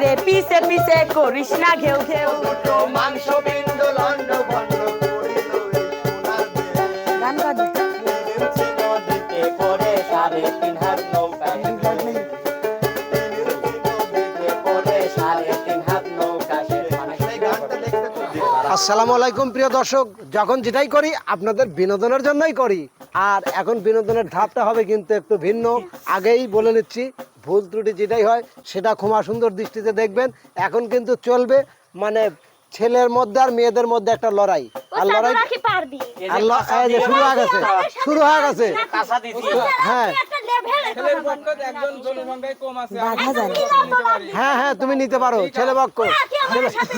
রে পিছে পিছে করিস না ঘেউ ঘেউ মাংস বিন্দ লন্ড ভন্ড করিল গান গান নদীতে পড়ে 3.5 হাত নৌকায় আসসালামু আলাইকুম প্রিয় দর্শক, যখন যেটাই করি আপনাদের বিনোদনের জন্যই করি। আর এখন বিনোদনের ধাপটা হবে কিন্তু একটু ভিন্ন। আগেই বলে নিচ্ছি, ভুল ত্রুটি যেটাই হয় সেটা ক্ষমা সুন্দর দৃষ্টিতে দেখবেন। এখন কিন্তু চলবে মানে ছেলের মধ্যে আর মেয়েদের মধ্যে একটা লড়াই। আর লড়াই শুরু হয়ে গেছে। হ্যাঁ হ্যাঁ হ্যাঁ তুমি নিতে পারো ছেলে পক্ষ।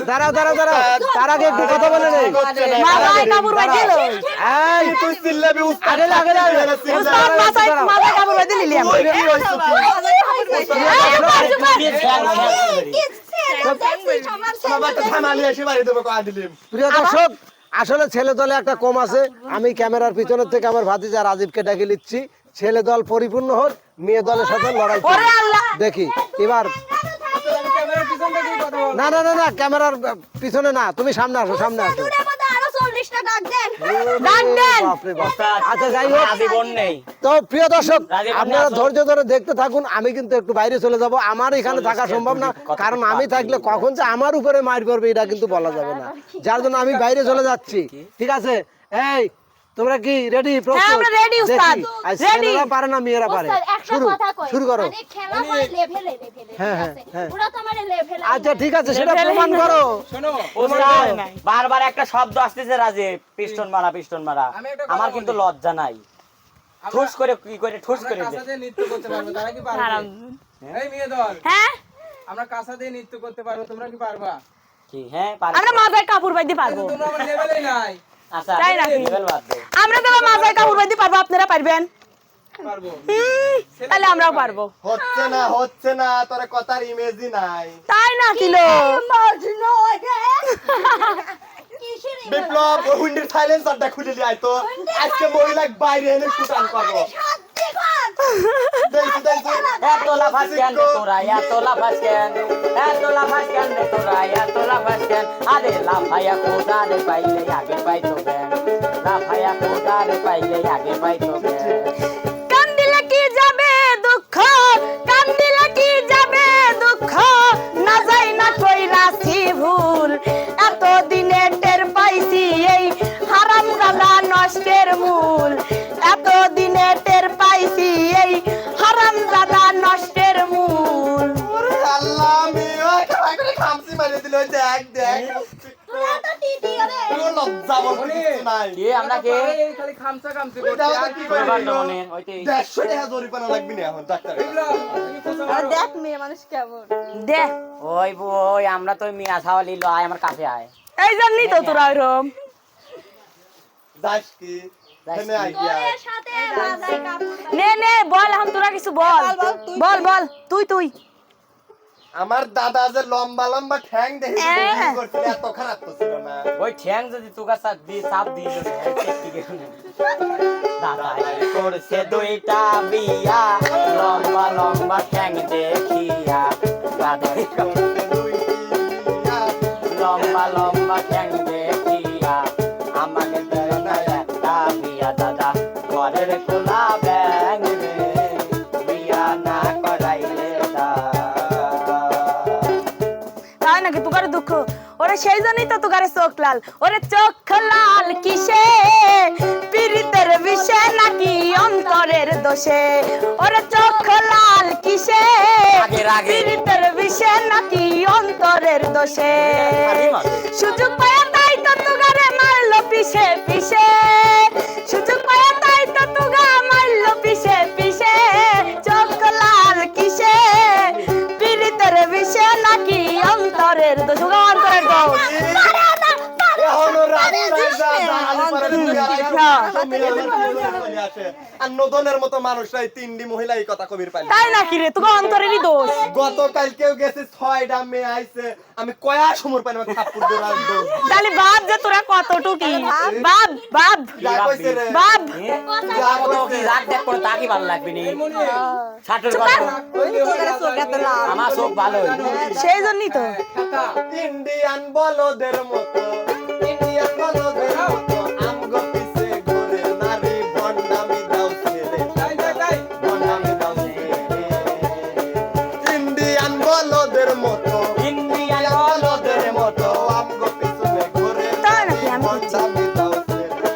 দাঁড়াও দাঁড়াও দাঁড়াও, তার আগে একটু কথা বলে নেই। প্রিয় দর্শক, আসলে ছেলে দলে একটা কম আছে। আমি ক্যামেরার পিছনের থেকে আমার ভাতিজা রাজীবকে ডেকে নিচ্ছি। ছেলে দল পরিপূর্ণ হোক, মেয়ে দলের সাথে লড়াই দেখি এবার। না না না না, ক্যামেরার পিছনে না, তুমি সামনে আসো, সামনে আসো। আচ্ছা যাই হোক, তো প্রিয় দর্শক আপনারা ধৈর্য ধরে দেখতে থাকুন। আমি কিন্তু একটু বাইরে চলে যাব, আমার এখানে থাকা সম্ভব না, কারণ আমি থাকলে কখন যে আমার উপরে মার পড়বে এটা কিন্তু বলা যাবে না, যার জন্য আমি বাইরে চলে যাচ্ছি। ঠিক আছে, এই তোমরা কি রেডি? ছেলেরা পারে না মেয়েরা পারে? শুরু করো। হ্যাঁ হ্যাঁ হ্যাঁ, আচ্ছা ঠিক আছে, সেটা প্রমাণ করো। বারবার একটা শব্দ আসতেছে রাজে, পিস্টন মারা পিস্টন মারা। আমার কিন্তু লজ্জা নাই। ঠুস করে কি করে ঠুস করে দে। নৃত্য করতে পারবো, তারা কি পারবে? এই মেয়ে দল, হ্যাঁ আমরা কাঁসা দিয়ে নৃত্য করতে পারবো, তোমরা কি পারবা? কি? হ্যাঁ পারবো। আমরা মাথায় কাপড় বাইতে পারবো। তোমরা আমার লেভেলে নাই। আচ্ছা তাই নাকি? লেভেল বাদ দে। আমরা তো মাথায় কাপড় বাইতে পারবো, আপনারা পারবেন? পারবো। তাহলে আমরাও পারবো। হচ্ছে না তোর কথার ইমেজই নাই। তাই না কিলো? বিপ্লব উইন্ডোর সাইলেন্সারটা খুলে দিয়ে আয় তো, আজকে মহিলা বাইরে এনে শুটান করবো। দেখি দেখি এত লাফাস কেন রে তোরা, এত লাফাস কেন, এত লাফাস কেন রে তোরা, এত লাফাস কেন? আরে লাফায়া কোদারে পাইলে আগে পাইতো বেন, লাফায়া কোদারে পাইলে আগে পাইতো বেন। কান্দিলে কি যাবে দুঃখ, কান্দিলে কি যাবে দুঃখ, না যাই না কইরাছি ভুল। এত দিনে টের পাইছি এই হারামজাদা নষ্টের মূল, এত দিনে টের পাইছি এই হারামজাদা নষ্টের মূল। ওরে আল্লাহ, আমি ওই করে খামসি মারিয়ে দিল। দেখ দেখ কোনো লজ্জা বলতে কিছু নাই। কি আমরা কে এই খালি খামসা খামসি করতে ওইটা আর কি কি করে করবার পারবো? মনে হইতে 150 টাকা জরিমানা লাগবে না এখন ডাক্তার। বিপ্লব, তুমি খোঁচা মারো। দেখ মেয়ে মানুষ কেমন দেখ। ওই বই আমরা তো মিয়া ছাওয়ালি লো, আয় আমার কাছে আয়। এই জন্যই তো তোরা ওরম। দাস কি এখানে আইয়া নে নে বল, এখন তোরা কিছু বল। বল বল, তুই তুই। আমার দাদা যে লম্বা লম্বা ঠ্যাং দেখে বিয়ে করছিল, এত খারাপ তো ছিল না। ওই ঠ্যাং যদি তুগা সাপ দি দাদা করছে দুইটা বিয়া, লম্বা লম্বা ঠ্যাং দেখিয়া, দাদা লম্বা লম্বা ঠ্যাং দেখিয়া, আমাকে দেয় না একটা বিয়া। দাদা ঘরের কোলা ব্যাং রে, বিয়া না করাইলে তাই নাকি? তুগারে দুঃখ ওরে, সেই জন্যই তো তুগারে চোখ লাল। ওরে চোখ লাল কিসে, পীড়িতের বিষে নাকি অন্তরের দোষে? ওরে চোখ লাল কিসে, পীড়িতের বিষে নাকি অন্তরের দোষে? সুযোগ পায় তাই তো তুগারে মারলো পিছে পিছে, সুযোগ পায় তাই তো তুগা মারলো পিছে পিছে। চোখ লাল কিসে, পীড়িতের বিষে নাকি অন্তরের দোষ? অন্তরের দোষ। এখনো রাস্তায় যা দাঁড়ালি পরে করে 2-250 মেয়ে আমার বিনোদনে চলে আসে। আর নদনের মতো মানুষরাই 3টি মহিলা এই কথা কবির পাইল। তাই নাকি রে, তোকে অন্তরেরই দোষ। গতকালকেও গেছে 6টা মেয়ে আইছে, আমি কয়া সমর পাইলাম থাপ্পড় দেওয়ার দোষ। তাহলে বাপ যে তোরা কতটুকি, বাপ বাপ যা কইছে রে, বাপ। যা কত কইছে। কি রাগ দেখ করে তাকে ভালো লাগবে নি ছাটের চুপ কথা কর। আমার চোখ ভালো সেই জন্যই তো ইন্ডিয়ান বলদের মতো, ইন্ডিয়ান বলদের মতো আমগো পিছে ঘুরে নারী ভন্ডামি দাও ছেড়ে, ভন্ডামি দাও ছেড়ে। ইন্ডিয়ান বলদের মতো, ইন্ডিয়ান বলদের মতো আমগো পিছনে ঘুরে তাই নারী নাকি? আমি বুঝছি। ভন্ডামি দাও ছেড়ে,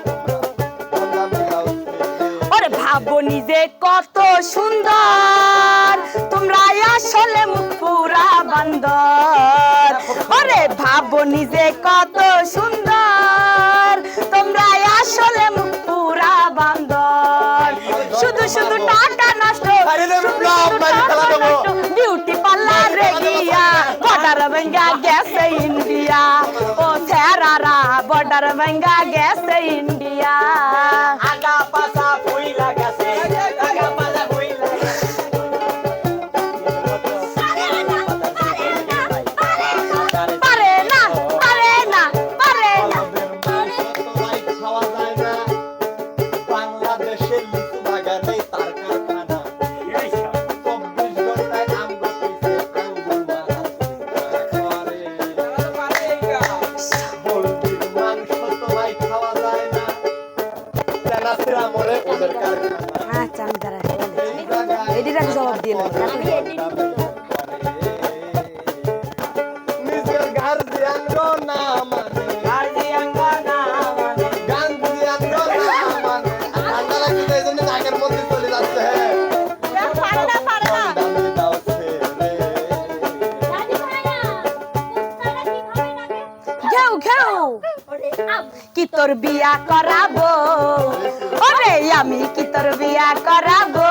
ভন্ডামি দাও ছেড়ে। ওরে ভাবো নিজে কত সুন্দর, তোমরা আসলে মুখ পুরা বান্দর। ওরে ভাবো নিজে কত সুন্দর, তোমরা আসলে মুখ পুরা বান্দর। শুধু শুধু টাকা নষ্ট, আরে রে, ব্লগ মারি ফেলা দেবো। বিউটি পার্লারে গিয়া বর্ডার ভেঙ্গা গেছে ইন্ডিয়া। ও ছেড়ারা বর্ডার ভেঙ্গা গেছে ইন্ডিয়া। আগা পাছা ফুইলা গেছে আগা পাছা ফুইলা পারে না, পারে না, পারে না। সবাই খাওয়া যায় না, বাংলাদেশের লিচু বাগানে তার কারখানা। 24 ঘন্টায় আমগো পিছে আঙ্গুল মারা করে। মুরগির মাংস সবাই খাওয়া যায় না, তেনাছেরা মরে ওদের কারখানা। আচ্ছা আমি দাঁড়াই, এই জায়গায় এটির আগে জবাব দিয়ে নেবো। নিজের গার্জিয়ান রো না মানে, গার্জিয়াঙ্গা না মানে গার্জিয়ান রো না মানে। ঠান্ডা লাগছে এই জন্য নাকের মধ্যে চলে যাচ্ছে। ভন্ডামি দাও ছেড়ে। ঘেউ ঘেউ কি তোর বিয়া করাবো, ওরে আমি কি তোর বিয়া করাবো।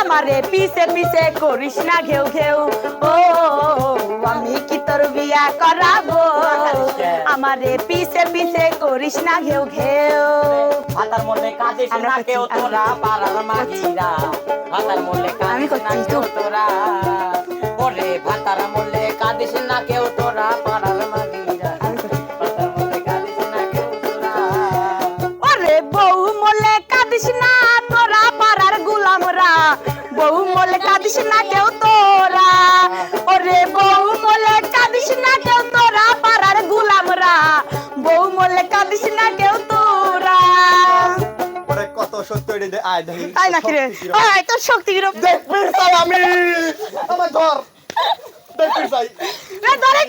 আমারে পিছে পিছে করিস না ঘেউ ঘেউ, ও আমি কি তোর বিয়া করাবো। আমারে পিছে পিছে করিস না ঘেউ ঘেউ। হাতার মধ্যে কাঁদিস আমরা না কেউ করছি, তোরা পাড়ার মাগিরা হাতার মধ্যে আমি কাঁদিস না করছি, কেউ চুপ। তোরা ওরে ভাতার মধ্যে কাঁদিস না কেউ তোরা পাড়ার মাগিরা আমি করছি। ভাতার মধ্যে কাঁদিস না কেউ তোরা ওরে বউ মোলে কাঁদিস না তোরা পাড়ার গুলামরা, বউ মোলে কাঁদিস না কেউ তোরা। ওরে বউ মোলে কাঁদিস না কেউ তোরা পাড়ার গুলামরা, বউ মোলে কাঁদিস না কেউ তোরা। পরে কত সত্য এটি দে আয় দেখি। তাই নাকি রে? ওই তোর শক্তি কিরম? দেখবির চাই আমি, আমার ঘর দেখবির চাই। রে ধরেই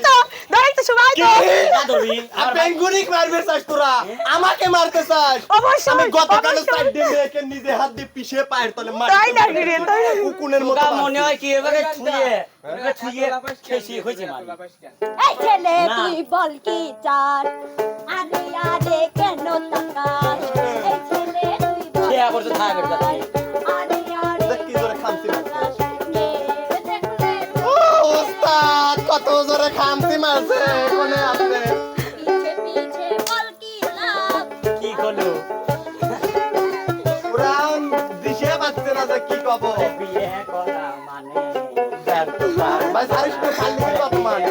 তো সবাই তো। কাদরি আর বেঙ্গুনি মারবে চাস তোরা, আমাকে মারতে চাস। অবশ্যই, আমি গতকাল অবশ্যই। 4 দিন মেয়েকে নিজে হাত দিয়ে পিষে পায়ের তলে তাই নাকি রে? তাই নাকি? কুকুনের মতো তোকা মনে মারছি। হয় কি এবারে ছুঁয়ে খেসি হয়েছে মারি এই ছেলে না। তুই বল কি চাস আরে আরে কেন তাকাস এই ছেলে তুই বল সে আবার তো থাকবে যাচ্ছে আরে আরে দেখ কি জোরে খামচি মারছে। কে দেখলে ও ওস্তাদ কত জোরে খামচি মারছে কোনে আপনি। পিছে পিছে বল কি লাভ কি করলো পুরা দিশে পাচ্ছে না যে কি কব। বিয়ে করা মানে ভাই সারিস তো খালি কি কব মানে।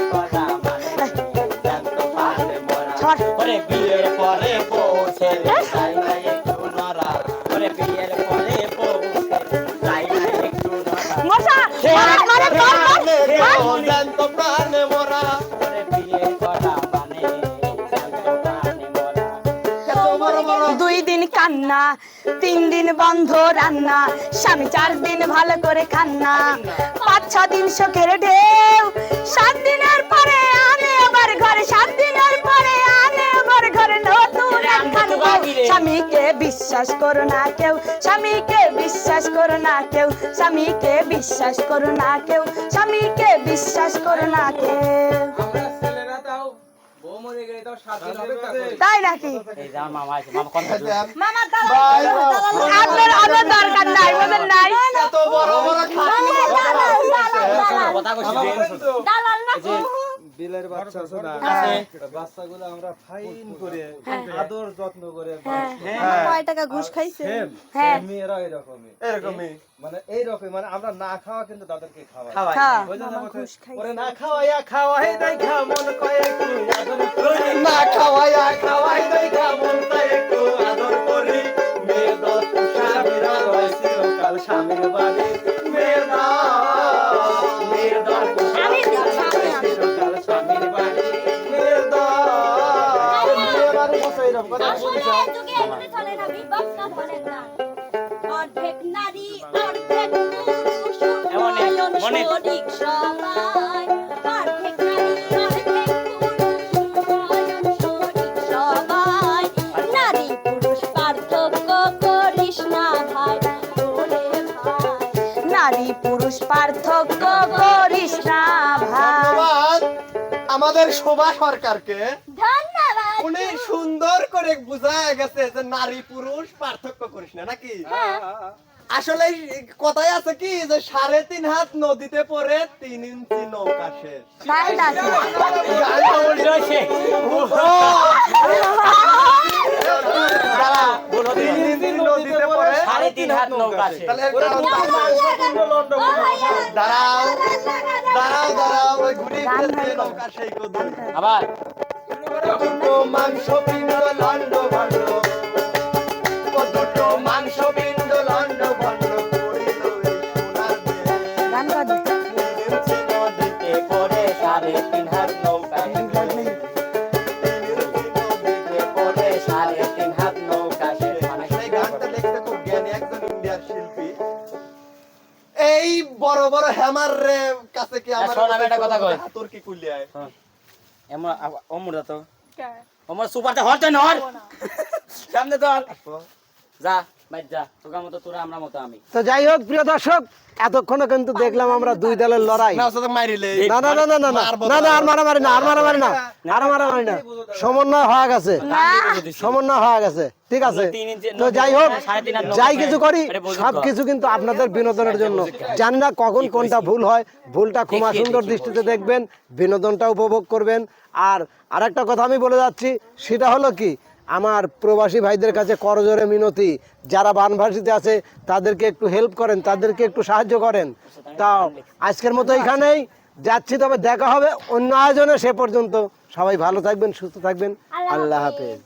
ছাড়। ওরে বিয়ের পরে পৌঁছে যাই না একটু নরা ওরে বিয়ের পরে পৌঁছে যাই না একটু নরা মশা মারে তোর প্রাণে গো, জ্যান্ত প্রাণে মোরা। ওরে বিয়ে করা মানে শান্ত প্রাণে মরা এত বড় বড় 2 দিন কান্না, 3 দিন বন্ধ রান্না, স্বামী 4 দিন ভালো করে খান্না, 5-6 দিন শোকের ঢেউ, 7 দিনের পরে আনে আবার ঘরে, 7 দিনের পরে আনে আবার ঘরে নতুন একখান বউ। স্বামীকে বিশ্বাস করো না কেউ, স্বামীকে বিশ্বাস করো না কেউ, স্বামীকে বিশ্বাস করো না কেউ, স্বামীকে বিশ্বাস করো না কেউ। আমরা ছেলেরা তাও বউ মরে গেলে তাও 7 দিন অপেক্ষা করি। তাই নাকি? এই যে আমার মামা আছে মামা কোন মামা ভাই, আপনার দরকার নাই, বুঝেন নাই? এত বড় বড় খাটি কথা কইছি আমার বলেন তো দালাল না এই যে বিলের বাচ্চা আছে না হ্যাঁ। বাচ্চাগুলো আমরা ফাইন করে আদর যত্ন করে কয় টাকা ঘুষ খাইছে সেম হ্যাঁ মেয়েরা এরকমই এরকমই মানে এইরকমই মানে আমরা না খাওয়া কিন্তু তাদেরকে খাওয়াই হ্যাঁ বুঝলেন না কথা? ওরে না খাওয়াইয়া খাওয়াই নাই খা মন কয় একটু আদর করি না খাওয়াই দেই মন তাই একটু আদর করি মেয়ের দল স্বামীরা রয় চিরকাল স্বামীর বাড়ি মেয়ের দল আমি দিচ্ছি আমি চিরকাল স্বামীর বাড়ি মেয়ের দল, মেয়ের বাড়ি বসে এরকম কথা আসলে বলছে। এই যুগে এমনি চলে না, বিভক্ত ধরেন না। অর্ধেক নারী, অর্ধেক পুরুষ, উন্নয়ন শরিক সবাই। অর্ধেক নারী, অর্ধেক পুরুষ, উন্নয়ন শরিক সবাই। নারী পুরুষ পার্থক্য করিস না ভাই, ওরে ভাই। নারী পুরুষ পার্থক্য করিস না ভাই ধন্যবাদ আমাদের শোভা সরকারকে ধন্যবাদ। উনি সুন্দর করে বুঝায় গেছে যে নারী পুরুষ পার্থক্য করিস না নাকি আসলে কথাই আছে কি যে 3.5 হাত নদীতে পড়ে 3 ইঞ্চি নৌকা শেষ তাই নাকি গানটা বলি- রয়েছে দাঁড়া, 3 ইঞ্চি নদীতে পড়ে 3.5 হাত নৌকা আছে তাহলে এর কারণ দাঁড়াও ওই ঘুরি ফিরে নৌকা সেই কদুর আবার দুটো মাংস পিণ্ড লন্ড ভন্ড ও দুটো মাংস পিণ্ড লন্ড ভন্ড করিল এই সোনার দেশ। গান বাজে। 3 ইঞ্চি নদীতে এ করে 3.5 হাত নৌকা তিন ইঞ্চি নদীতে করে 3.5 হাত নৌকা সে মানে এই গানটা লিখতে খুব জ্ঞানী একজন ইন্ডিয়ার শিল্পী এই বড় বড় হ্যামার রে কাছে কি আমার শোন, আমি একটা কথা কই। তোর কি কুলিয়ায় এমন অমর তো অমর সুপারতে হরতে নর সামনে তো যা ভাই যা তোর মতো তোরা আমরা মতো আমি তো যাই হোক প্রিয় দর্শক, এতক্ষণে কিন্তু দেখলাম আমরা দুই দলের লড়াই। না সাথে মারিলে না না না না না না না না, আর মারামারি না, আর মারামারি না, আর মারামারি না, সমন্বয় হয়ে গেছে, সমন্বয় হয়ে গেছে, ঠিক আছে। 3 ইঞ্চি তো যাই হোক, 3.5 হাত নৌকা যাই কিছু করি এটা বুঝুক। সবকিছু কিন্তু আপনাদের বিনোদনের জন্য। জানি না কখন কোনটা ভুল হয়, ভুলটা ক্ষমা সুন্দর দৃষ্টিতে দেখবেন, বিনোদনটা উপভোগ করবেন। আর আরেকটা কথা আমি বলে যাচ্ছি, সেটা হলো কি, আমার প্রবাসী ভাইদের কাছে করজোরে মিনতি, যারা বানভাসিতে আছে তাদেরকে একটু হেল্প করেন, তাদেরকে একটু সাহায্য করেন। তাও আজকের মতো এখানেই যাচ্ছি, তবে দেখা হবে অন্য আয়োজনে। সে পর্যন্ত সবাই ভালো থাকবেন, সুস্থ থাকবেন। আল্লাহ হাফেজ।